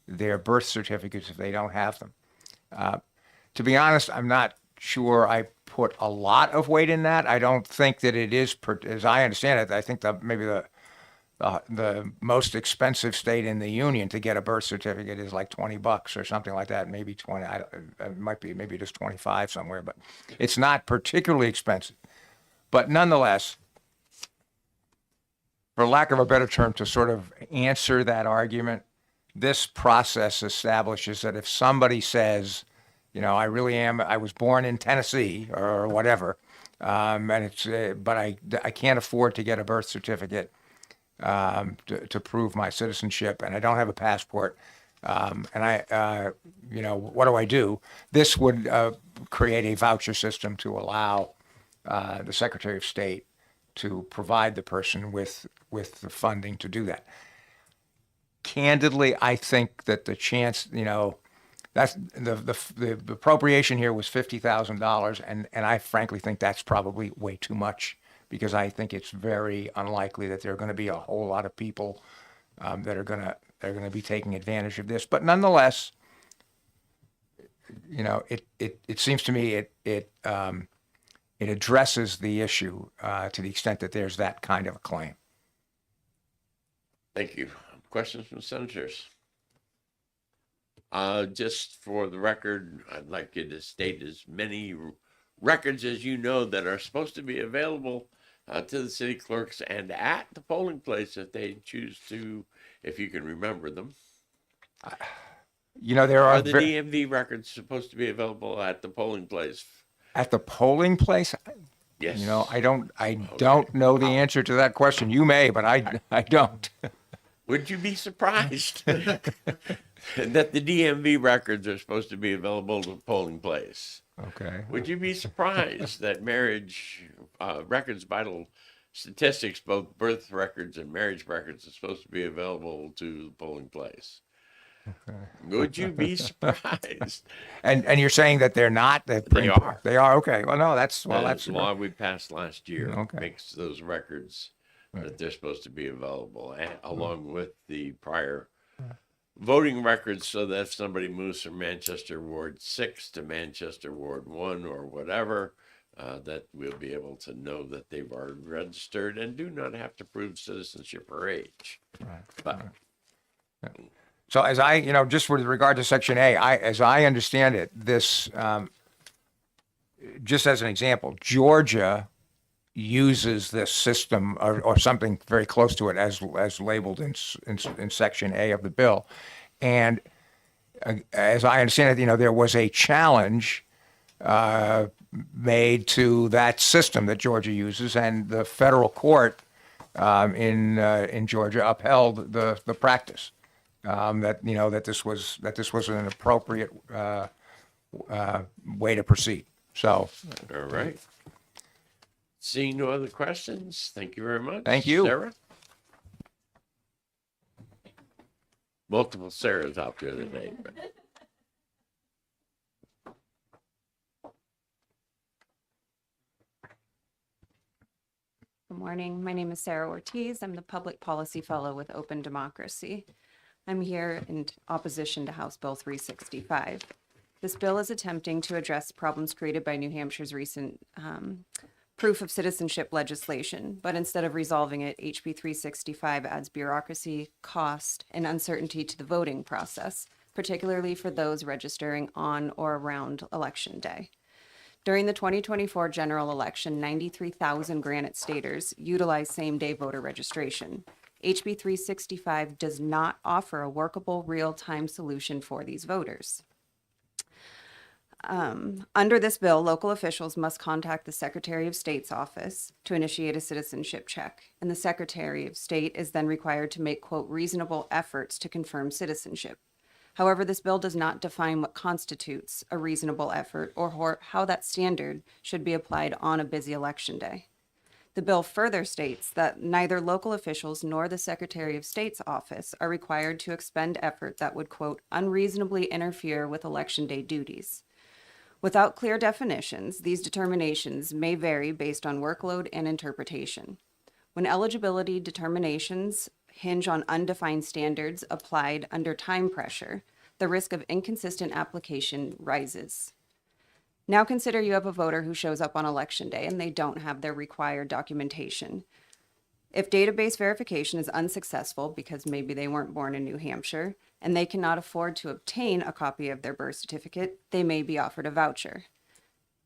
their birth certificates if they don't have them. To be honest, I'm not sure I put a lot of weight in that. I don't think that it is, as I understand it, I think that maybe the most expensive state in the union to get a birth certificate is like $20 or something like that. Maybe 20. It might be maybe just 25 somewhere, but it's not particularly expensive. But nonetheless, for lack of a better term, to sort of answer that argument, this process establishes that if somebody says, I was born in Tennessee or whatever, and but I can't afford to get a birth certificate to prove my citizenship, and I don't have a passport, and what do I do? This would create a voucher system to allow the Secretary of State to provide the person with the funding to do that. Candidly, I think that the chance, that's the appropriation here was $50,000, and I frankly think that's probably way too much, because I think it's very unlikely that there are going to be a whole lot of people that are going to be taking advantage of this. But nonetheless, it seems to me it addresses the issue to the extent that there's that kind of a claim. Thank you. Questions from senators? Just for the record, I'd like you to state as many records as you know that are supposed to be available to the city clerks and at the polling place if they choose to, if you can remember them. You know, there Are are the DMV records supposed to be available at the polling place? at the polling place. Yes. You know, I don't know the answer to that question. You may, but I don't. Would you be surprised that the DMV records are supposed to be available to the polling place? Okay. Would you be surprised that marriage records, vital statistics, both birth records and marriage records, are supposed to be available to the polling place? Would you be surprised? And you're saying that they're not? They are. They are. Okay. Well, no, that's That's the law we passed last year. Okay. Makes those records that they're supposed to be available, along with the prior voting records, so that if somebody moves from Manchester Ward 6 to Manchester Ward 1 or whatever, that we'll be able to know that they've already registered and do not have to prove citizenship or age. Right. But So as just with regard to Section A, as I understand it, this, just as an example, Georgia uses this system or something very close to it as labeled in Section A of the bill. And as I understand it, there was a challenge made to that system that Georgia uses, and the federal court in Georgia upheld the practice. That this was an appropriate way to proceed. So, all right. Seeing no other questions, thank you very much. Thank you. Sarah? Multiple Sarahs out there today. But... Good morning. My name is Sarah Ortiz. I'm the Public Policy Fellow with Open Democracy. I'm here in opposition to House Bill 365. This bill is attempting to address problems created by New Hampshire's recent proof of citizenship legislation, but instead of resolving it, HB 365 adds bureaucracy, cost, and uncertainty to the voting process, particularly for those registering on or around Election Day. During the 2024 general election, 93,000 Granite Staters utilized same-day voter registration. HB 365 does not offer a workable real-time solution for these voters. Under this bill, local officials must contact the Secretary of State's office to initiate a citizenship check, and the Secretary of State is then required to make, quote, reasonable efforts to confirm citizenship. However, this bill does not define what constitutes a reasonable effort or how that standard should be applied on a busy election day. The bill further states that neither local officials nor the Secretary of State's office are required to expend effort that would, quote, unreasonably interfere with election day duties. Without clear definitions, these determinations may vary based on workload and interpretation. When eligibility determinations hinge on undefined standards applied under time pressure, the risk of inconsistent application rises. Now consider you have a voter who shows up on election day and they don't have their required documentation. If database verification is unsuccessful because maybe they weren't born in New Hampshire and they cannot afford to obtain a copy of their birth certificate, they may be offered a voucher.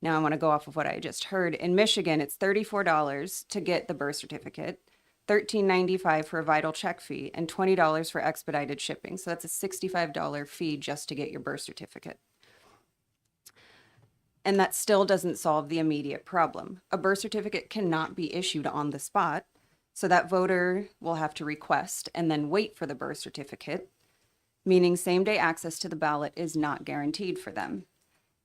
Now I want to go off of what I just heard. In Michigan, it's $34 to get the birth certificate, $13.95 for a vital check fee, and $20 for expedited shipping. So that's a $65 fee just to get your birth certificate. And that still doesn't solve the immediate problem. A birth certificate cannot be issued on the spot, so that voter will have to request and then wait for the birth certificate, meaning same-day access to the ballot is not guaranteed for them.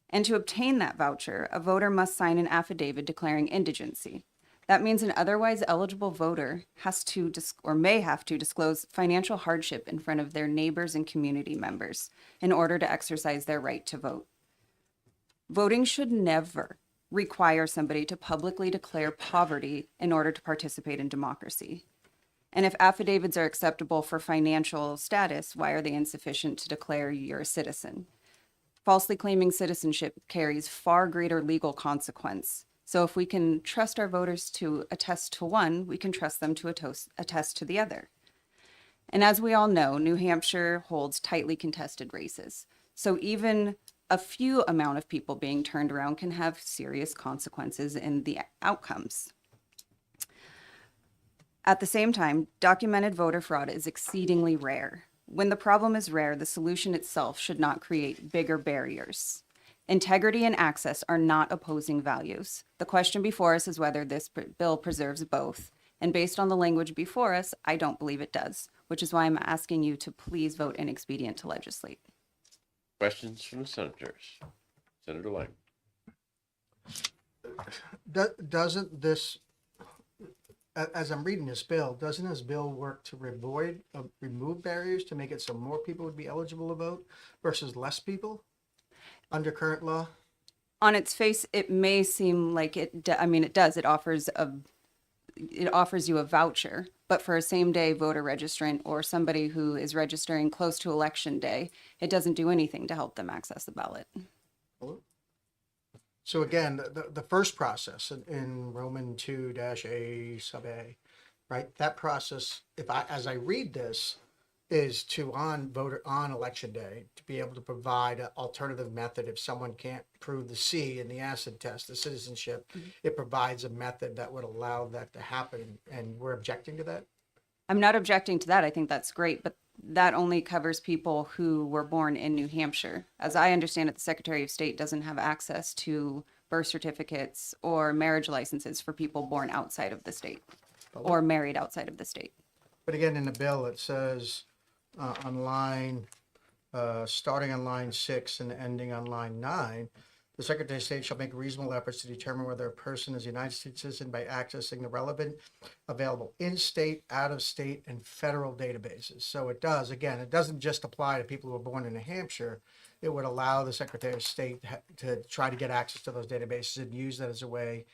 And to obtain that voucher, a voter must sign an affidavit declaring indigency. That means an otherwise eligible voter has to or may have to disclose financial hardship in front of their neighbors and community members in order to exercise their right to vote. Voting should never require somebody to publicly declare poverty in order to participate in democracy. And if affidavits are acceptable for financial status, why are they insufficient to declare you're a citizen? Falsely claiming citizenship carries far greater legal consequence. So if we can trust our voters to attest to one, we can trust them to attest to the other. And as we all know, New Hampshire holds tightly contested races. So even a few amount of people being turned around can have serious consequences in the outcomes. At the same time, documented voter fraud is exceedingly rare. When the problem is rare, the solution itself should not create bigger barriers. Integrity and access are not opposing values. The question before us is whether this bill preserves both. And based on the language before us, I don't believe it does, which is why I'm asking you to please vote inexpedient to legislate. Questions from the senators? Senator Lang. Doesn't this, as I'm reading this bill, doesn't this bill work to remove barriers to make it so more people would be eligible to vote versus less people under current law? On its face, it may seem like it does. It offers you a voucher, but for a same-day voter registrant or somebody who is registering close to election day, it doesn't do anything to help them access the ballot. So again, the first process in Roman 2-A sub A, right? That process, as I read this, is to on election day to be able to provide an alternative method if someone can't prove the C in the acid test, the citizenship. It provides a method that would allow that to happen, and we're objecting to that. I'm not objecting to that. I think that's great, but that only covers people who were born in New Hampshire. As I understand it, the Secretary of State doesn't have access to birth certificates or marriage licenses for people born outside of the state or married outside of the state. But again, in the bill, it says starting on line 6 and ending on line 9, the Secretary of State shall make reasonable efforts to determine whether a person is a United States citizen by accessing the relevant available in-state, out-of-state, and federal databases. So it doesn't just apply to people who are born in New Hampshire. It would allow the Secretary of State to try to get access to those databases and use that as a way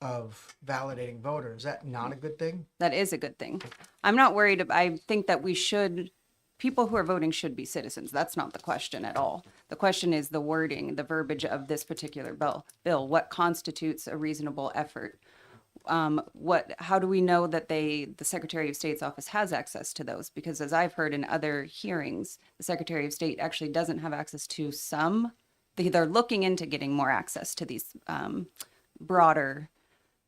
of validating voters. Is that not a good thing? That is a good thing. I'm not worried. I think that people who are voting should be citizens. That's not the question at all. The question is the wording, the verbiage of this particular bill. What constitutes a reasonable effort? How do we know that the Secretary of State's office has access to those? Because as I've heard in other hearings, the Secretary of State actually doesn't have access to some. They're looking into getting more access to these broader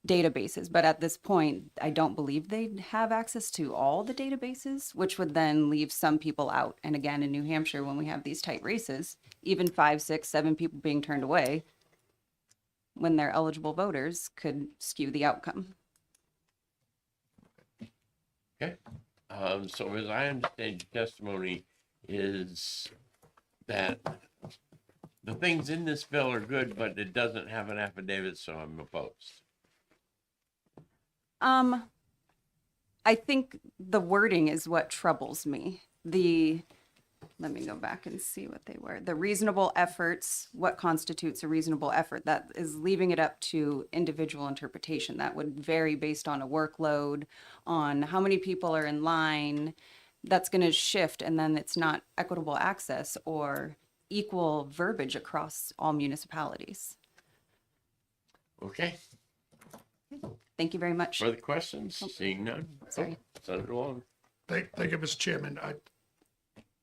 databases, but at this point, I don't believe they'd have access to all the databases, which would then leave some people out. And again, in New Hampshire, when we have these tight races, even 5, 6, 7 people being turned away when they're eligible voters could skew the outcome. Okay. So as I understand your testimony is that the things in this bill are good, but it doesn't have an affidavit, so I'm opposed. I think the wording is what troubles me. Let me go back and see what they were. The reasonable efforts, what constitutes a reasonable effort? That is leaving it up to individual interpretation. That would vary based on a workload, on how many people are in line. That's going to shift, and then it's not equitable access or equal verbiage across all municipalities. Okay. Thank you very much. Further questions? Seeing none? Sorry. Senator Long. Thank you, Mr. Chairman.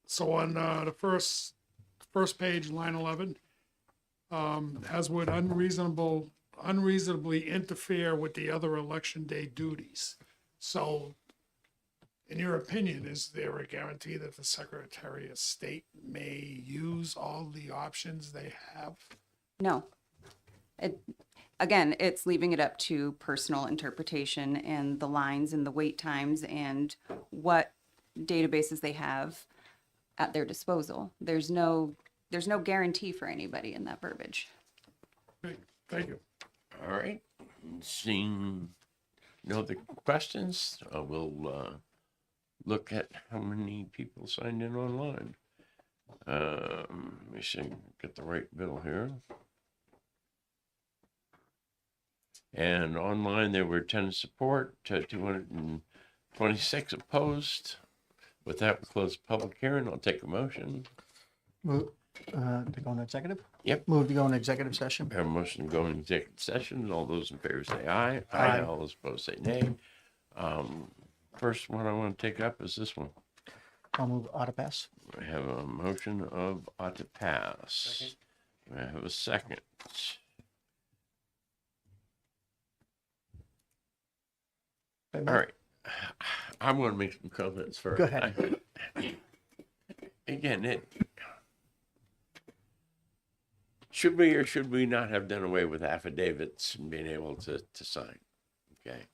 So on the first page, line 11, as would unreasonably interfere with the other election day duties. So in your opinion, is there a guarantee that the Secretary of State may use all the options they have? No. Again, it's leaving it up to personal interpretation and the lines and the wait times and what databases they have at their disposal. There's no guarantee for anybody in that verbiage. Okay, thank you. All right. Seeing no other questions, we'll look at how many people signed in online. Let me see, get the right bill here. And online, there were 10 support, 226 opposed. With that, we close the public hearing. I'll take a motion. Move to go into executive? Yep. Move to go into executive session? We have a motion to go into executive session. All those in favor say aye. Aye. All those opposed say nay. first one I want to take up is this one. I'll move ought to pass. I have a motion of ought to pass. I have a second. All right. I'm going to make some comments first. Go ahead. Again, should we or should we not have done away with affidavits and being able to sign? Okay.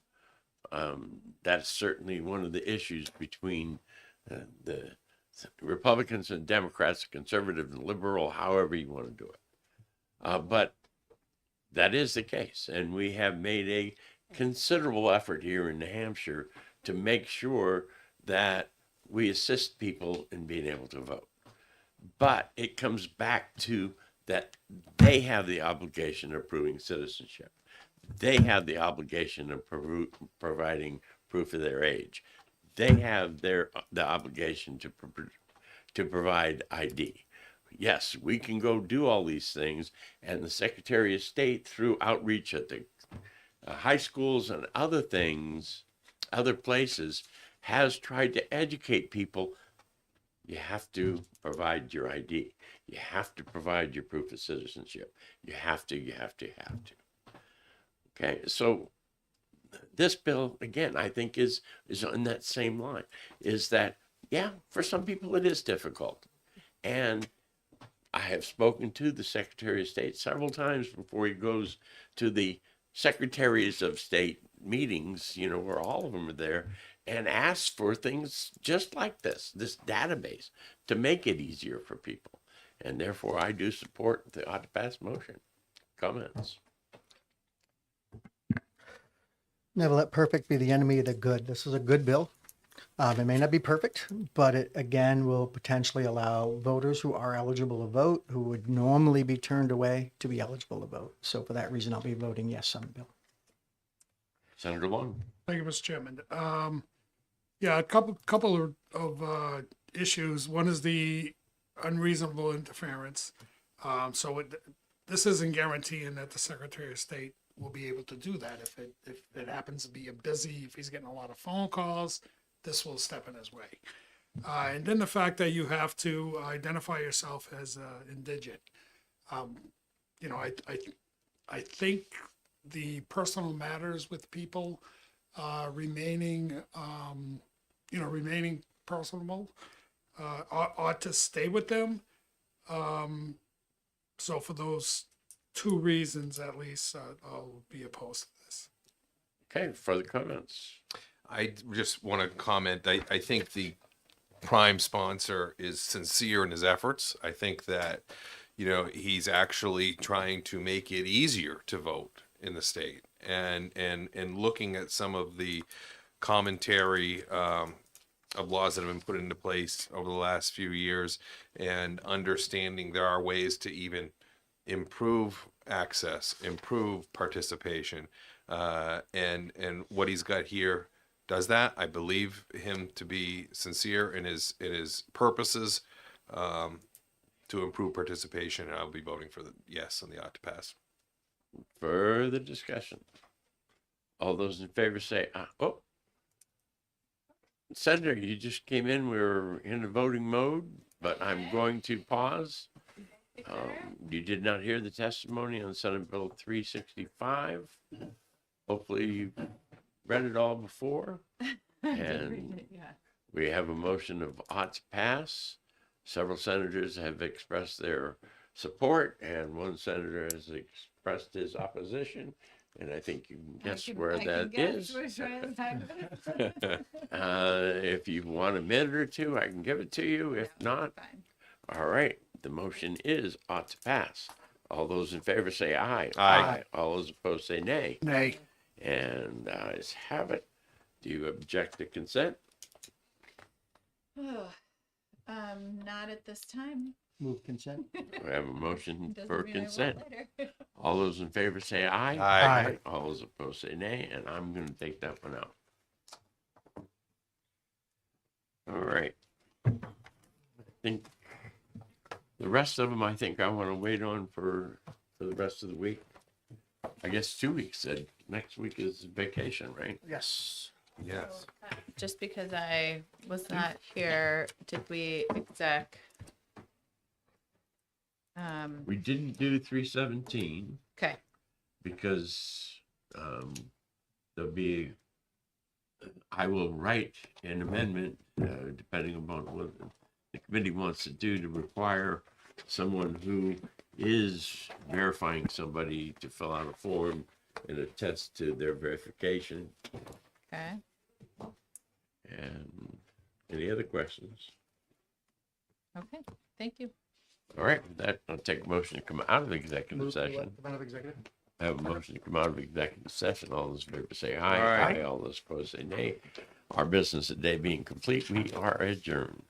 That's certainly one of the issues between the Republicans and Democrats, conservative and liberal, however you want to do it. But that is the case. And we have made a considerable effort here in New Hampshire to make sure that we assist people in being able to vote. But it comes back to that they have the obligation of proving citizenship. They have the obligation of providing proof of their age. They have the obligation to provide ID. Yes, we can go do all these things, and the Secretary of State, through outreach at the high schools and other things, other places, has tried to educate people. You have to provide your ID. You have to provide your proof of citizenship. You have to. Okay, so this bill, again, I think is on that same line, is that, yeah, for some people it is difficult. And I have spoken to the Secretary of State several times before he goes to the Secretaries of State meetings, where all of them are there, and asks for things just like this database, to make it easier for people. And therefore, I do support the ought to pass motion. Comments? Never let perfect be the enemy of the good. This is a good bill. It may not be perfect, but it again will potentially allow voters who are eligible to vote, who would normally be turned away, to be eligible to vote. So for that reason, I'll be voting yes on the bill. Senator Long. Thank you, Mr. Chairman. Yeah, a couple of issues. One is the unreasonable interference. This isn't guaranteeing that the Secretary of State will be able to do that. If it happens to be busy, if he's getting a lot of phone calls, this will step in his way. And then the fact that you have to identify yourself as indigent. I think the personal matters with people remaining personable ought to stay with them. So for those two reasons, at least, I'll be opposed to this. Okay, further comments? I just want to comment. I think the prime sponsor is sincere in his efforts. I think that, he's actually trying to make it easier to vote in the state, and looking at some of the commentary of laws that have been put into place over the last few years, and understanding there are ways to even improve access, improve participation, and what he's got here does that. I believe him to be sincere in his purposes to improve participation, and I'll be voting for the yes on the ought to pass. Further discussion? All those in favor say aye. Oh, Senator, you just came in. We were in the voting mode, but I'm going to pause. You did not hear the testimony on Senate Bill 365. Hopefully you read it all before. And we have a motion of ought to pass. Several senators have expressed their support, and one senator has expressed his opposition. And I think you can guess where that is. If you want a minute or two, I can give it to you. If not, all right. The motion is ought to pass. All those in favor say aye. Aye. All those opposed say nay. Nay. And ayes have it. Do you object to consent? Not at this time. Move consent. We have a motion Doesn't for mean I won't consent. later. All those in favor say aye. Aye. All those opposed say nay, and I'm going to take that one out. All right. I think the rest of them, I think I want to wait on for the rest of the week. I guess 2 weeks. Next week is vacation, right? Yes. Yes. just because I was not here, did we exec? We didn't do 317 Okay, because there'll be, I will write an amendment, depending upon what the committee wants to do, to require someone who is verifying somebody to fill out a form and attest to their verification. okay. And any other questions? Okay, thank you. All right, with that, I'll take a motion to come out of executive session. I have a motion to come out of executive session. All those in favor say aye. Aye. All those opposed say nay. Our business today being complete, we are adjourned.